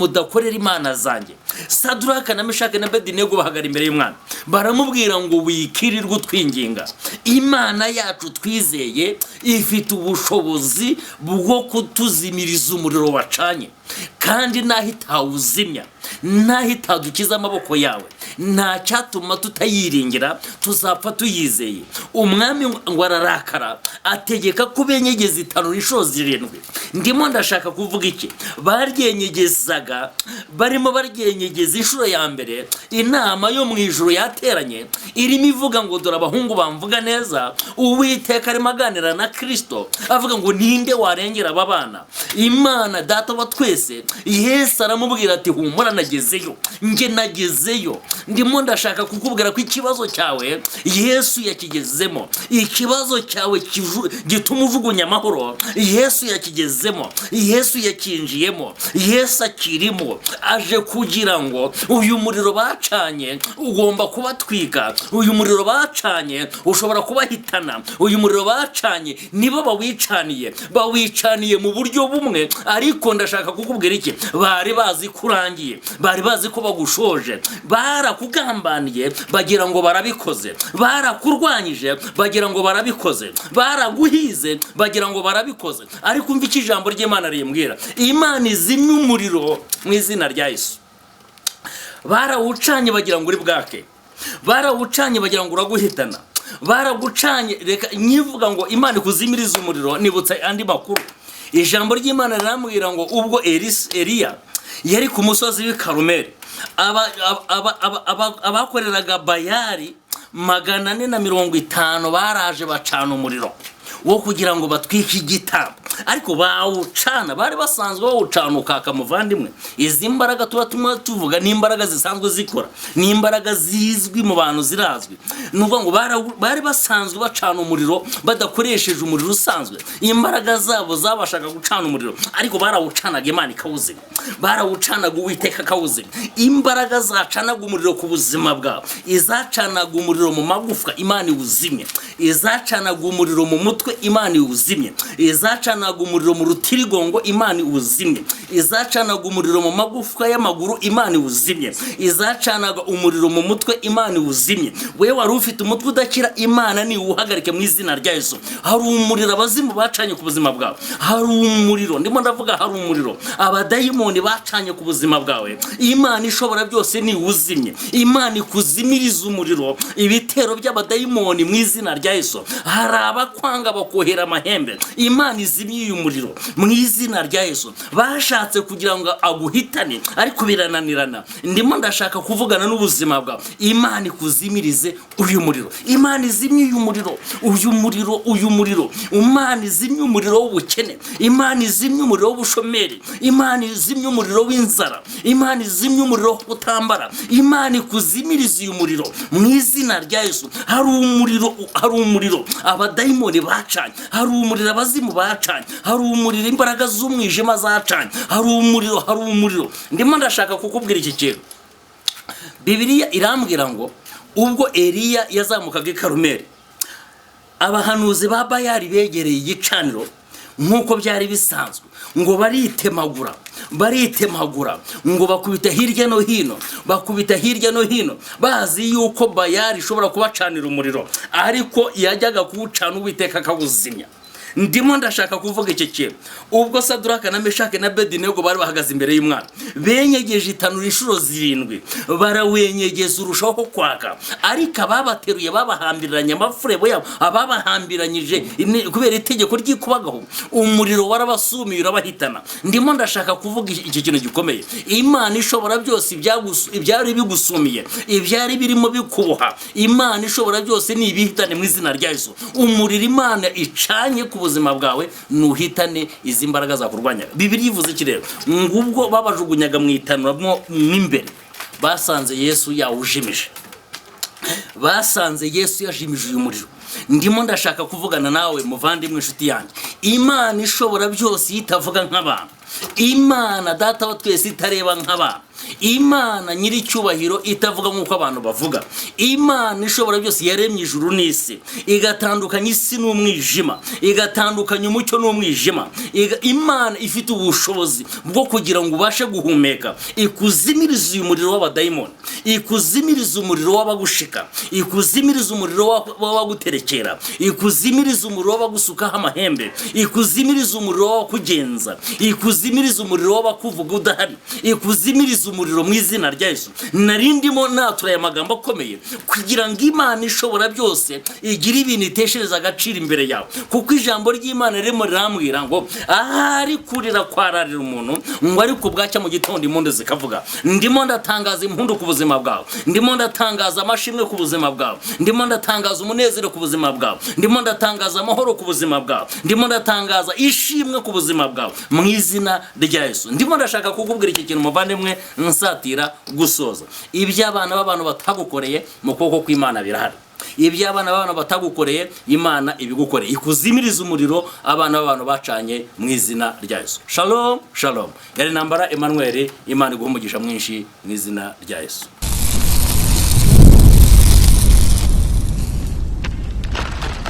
mudakorera imana zanjye. Saduraka na Meshaki na Abedinego bahagara imbere y'Umwami baramubwira ngo wikirirwe utwinginga, Imana yacu twizeye ifite ubushobozi bwo kutuzimiriza umuriro wacanye, kandi naho itawuzimya, naho itadukiza amaboko yawe, nta cyatuma tutayiringira, tuzapfa tuyizeye. Umwami ngo ararakara ategeka ko benyegeza 5 inshuro 7. Ndimo ndashaka kuvuga iki? Baryenyegezaga, barimo baryenyegeza inshuro ya mbere, inama yo mu ijuru yateranye irimo ivuga ngo dore abahungu bamvuga neza. Uwiteka arimo aganira na Kristo avuga ngo ninde warengera aba bana? Imana data wa twese. Yesu aramubwira ati humura nagezeyo, nge nagezeyo. Ndimo ndashaka kukubwira ko ikibazo cyawe Yesu yakigezemo, ikibazo cyawe gituma ujugunya amahoro Yesu yakigezemo, Yesu yakinjiyemo, Yesu akirimo. Aje kugira ngo uyu muriro bacanye ugomba kubatwika, uyu muriro bacanye ushobora kubahitana, uyu muriro bacanye nibo bawicaniye mu buryo bumwe. Ariko ndashaka kukubwira iki? Bari bazi kurangiye, bari bazi ko bagushoje, barakugambaniye bagira ngo barabikoze, barakurwanyije bagira ngo barabikoze, baraguhize bagira ngo barabikoze. Ariko umva iki ijambo ry'Imana rimbwira: Imana izimya umuriro mu izina rya Yesu. Barawucanye bagira ngo uri bwake, barawucanye bagira ngo uraguhitana, baragucanye. Reka nyivuga ngo Imana ikuzimiriza umuriro, nibutsa andi makuru. Ijambo ry'Imana riramubwira ngo ubwo Eliya yari ku musozi w'i Karumeli, abakoreraga Bayali 450 baraje bacana umuriro wo kugira ngo batwike igitambo. Ariko bawucana, bari basanzwe bawucana ukaka. Muvandimwe, izi mbaraga tuvuga ni imbaraga zisanzwe zikora, ni imbaraga zizwi mu bantu, zirazwi. Nuvuga ngo bari basanzwe bacana umuriro badakoresheje umuriro usanzwe. Imbaraga zabo zabashaga gucana umuriro, ariko barawucanaga Imana ikawuzimya, barawucanaga Uwiteka akawuzimya. Imbaraga zacanaga umuriro ku buzima bwawe, izacanaga umuriro mu magufwa, Imana iwuzimye, izacanaga umuriro mu mutwe, Imana iwuzimye, izacanaga umuriro mu rutirigongo, Imana iwuzimye, izacanaga umuriro mu magufwa y'amaguru, Imana iwuzimye, izacanaga umuriro mu mutwe, Imana iwuzimye. Wewe wari ufite umutwe udakira, Imana ni uhagarike mu izina rya Yesu. Hari umuriro abazimu bacanye ku buzima bwawe, hari umuriro, ndimo ndavuga hari umuriro abadayimoni bacanye ku buzima bwawe. Imana ishobora byose ni uwuzimye, Imana ikuzimiriza umuriro ibitero by'abadayimoni mu izina rya Yesu. Hari abakwanga bakohera amahembe, Imana izimye uyu muriro mu izina rya Yesu. Bashatse kugira ngo aguhitane ariko birananirana. Ndimo ndashaka kuvugana n'ubuzima bwawe, Imana ikuzimirize uyu muriro, Imana izimye uyu muriro, uyu muriro. Imana izimye umuriro w'ubukene, Imana izimye umuriro w'ubushomeri, Imana izimye umuriro w'inzara, Imana izimye umuriro wo kutambara. Imana ikuzimirize uyu muriro mu izina rya Yesu. Hari umuriro abadayimoni bacanye, hari umuriro abazimu bacanye, hari umuriro imbaraga z'umwijima zacanye, hari umuriro. Ndimo ndashaka kukubwira iki kintu. Bibiliya irambwira ngo ubwo Eliya yazamukaga i Karumeli, abahanuzi ba Bayali begereye igicaniro nk'uko byari bisanzwe, ngo baritemagura ngo bakubita hirya no hino, bazi yuko Bayali ishobora kubacanira umuriro, ariko yajyaga kuwucana Uwiteka akawuzimya. Ndimo ndashaka kuvuga iki kintu. Ubwo Saduraka na Meshaki na Abedinego bari bahagaze imbere y'Umwami, benyegeje 5 inshuro 7, barawenyegeza urushaho kwaka. Ariko ababateruye babahambiranye amafurebo yabo, ababahambiranyije kubera itegeko ry'ikubagaho, umuriro warabasumiye urabahitana. Ndimo ndashaka kuvuga iki kintu gikomeye. Imana ishobora byose, ibyari bigusumiye, ibyari birimo bikuboha, Imana ishobora byose ni ibihitane mu izina rya Yesu. Umuriro Imana icanye ku buzima bwawe nuhitane izi mbaraga zakurwanyaga. Bibiliya ivuze iki rero? Ngubwo babajugunyaga mu itanura mo imbere, basanze Yesu yawujimije, basanze Yesu yajimije uyu muriro. Ndimo ndashaka kuvugana nawe muvandimwe, inshuti yanjye. Imana ishobora byose yitavuga nk'abantu, Imana data wa twese itareba nk'abantu, Imana nyiri cyubahiro itavuga nk'uko abantu bavuga, Imana ishobora byose yaremye ijuru n'isi, igatandukanya isi n'umwijima, igatandukanya umucyo n'umwijima. Imana ifite ubushobozi bwo kugira ngo ubashe guhumeka, ikuzimiriza uyu muriro w'abadayimoni, ikuzimiriza umuriro w'abagushika, ikuzimiriza umuriro w'abaguterekera, ikuzimiriza umuriro w'abagusukaho amahembe, ikuzimiriza umuriro w'abakugenza, ikuzimiriza umuriro w'abakuvuga udahari, ikuzimiriza umuriro mu izina rya Yesu. Narindimo natura aya magambo akomeye kugira ngo Imana ishobora byose igire ibintu iteshereza agaciro imbere yawe, kuko ijambo ry'Imana ririmo rirambwira ngo ahari kurira kwararira umuntu ngo ariko bwacya mu gitondo impundu zikavuga. Ndimo ndatangaza impundu ku buzima bwawe, ndimo ndatangaza amashimwe ku buzima bwawe, ndimo ndatangaza umunezero ku buzima bwawe, ndimo ndatangaza amahoro ku buzima bwawe, ndimo ndatangaza ishimwe ku buzima bwawe mu izina rya Yesu. Ndimo ndashaka kukubwira iki kintu muvandimwe nsatira gusoza. Iby'abana b'abantu batagukoreye mu kuboko kw'Imana birahari. Iby'abana b'abantu batagukoreye Imana ibigukoreye, ikuzimiriza umuriro abana b'abantu bacanye mu izina rya Yesu. Shalom shalom. Yari Ntambara Emmanuel, Imana iguha umugisha mwinshi mu izina rya Yesu.